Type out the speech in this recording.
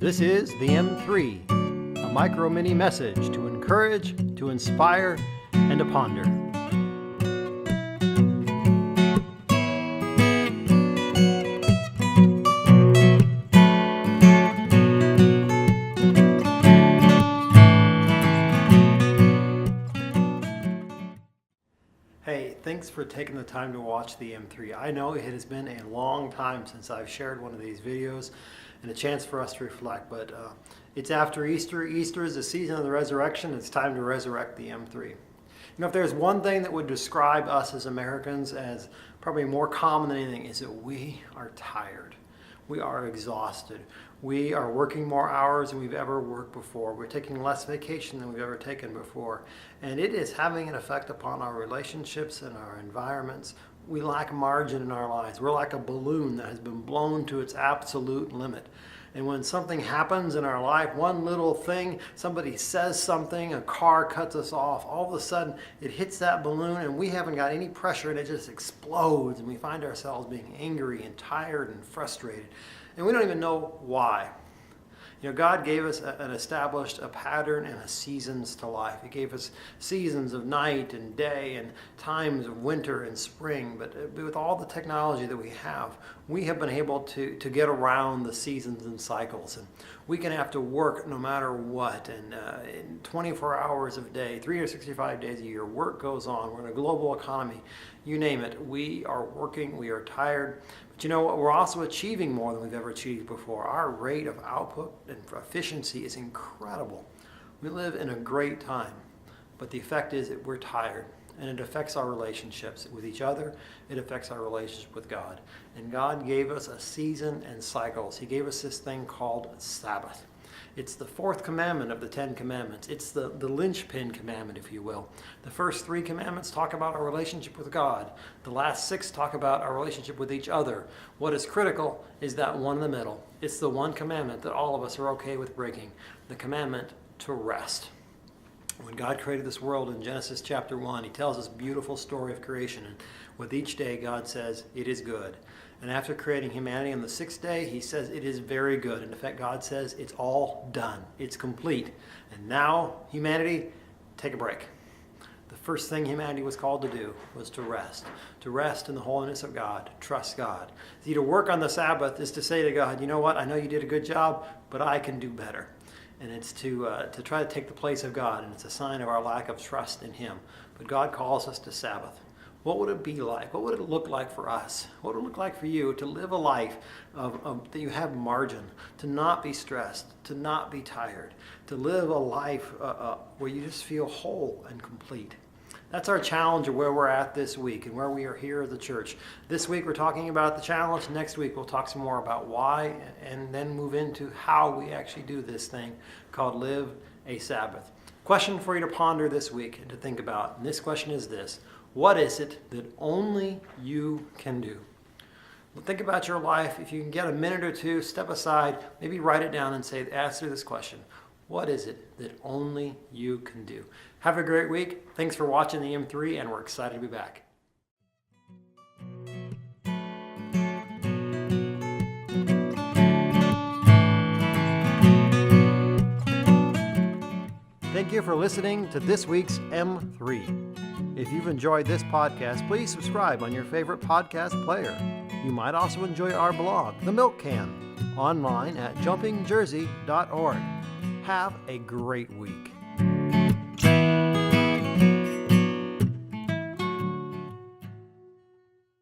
This is the M3, a micro mini message to encourage, to inspire, and to ponder. Hey, thanks for taking the time to watch the M3. I know it has been a long time since I've shared one of these videos and a chance for us to reflect, but it's after Easter. Easter is the season of the resurrection. It's time to resurrect the M3. You know, if there's one thing that would describe us as Americans as probably more common than anything, is that we are tired. We are exhausted. We are working more hours than we've ever worked before. We're taking less vacation than we've ever taken before. And it is having an effect upon our relationships and our environments. We lack margin in our lives. We're like a balloon that has been blown to its absolute limit. And when something happens in our life, one little thing, somebody says something, a car cuts us off, all of a sudden it hits that balloon and we haven't got any pressure and it just explodes, and we find ourselves being angry and tired and frustrated. And we don't even know why. You know, God gave us established a pattern and a seasons to life. He gave us seasons of night and day and times of winter and spring. But with all the technology that we have been able to get around the seasons and cycles. And we can have to work no matter what. And in 24 hours of day, 365 days a year, work goes on. We're in a global economy. You name it. We are working. We are tired. But you know what? We're also achieving more than we've ever achieved before. Our rate of output and efficiency is incredible. We live in a great time, but the effect is that we're tired, and it affects our relationships with each other. It affects our relationship with God. And God gave us a season and cycles. He gave us this thing called Sabbath. It's the fourth commandment of the 10 commandments. It's the linchpin commandment, if you will. The first 3 commandments talk about our relationship with God. The last 6 talk about our relationship with each other. What is critical is that one in the middle. It's the one commandment that all of us are okay with breaking, the commandment to rest. When God created this world in Genesis chapter 1, he tells us a beautiful story of creation. And with each day, God says, it is good. And after creating humanity on the 6th day, he says it is very good. And in fact, God says it's all done. It's complete. And now, humanity, take a break. The first thing humanity was called to do was to rest in the holiness of God, trust God. See, to work on the Sabbath is to say to God, you know what, I know you did a good job, but I can do better. And it's to try to take the place of God, and it's a sign of our lack of trust in him. But God calls us to Sabbath. What would it be like? What would it look like for us? What would it look like for you to live a life that you have margin, to not be stressed, to not be tired, to live a life where you just feel whole and complete? That's our challenge of where we're at this week and where we are here as a church. This week we're talking about the challenge. Next week we'll talk some more about why, and then move into how we actually do this thing called live a Sabbath. Question for you to ponder this week and to think about. And this question is this: what is it that only you can do? Well, think about your life. If you can get a minute or two, step aside, maybe write it down and answer this question. What is it that only you can do? Have a great week. Thanks for watching the M3, and we're excited to be back. Thank you for listening to this week's M3. If you've enjoyed this podcast, please subscribe on your favorite podcast player. You might also enjoy our blog, The Milk Can, online at jumpingjersey.org. Have a great week.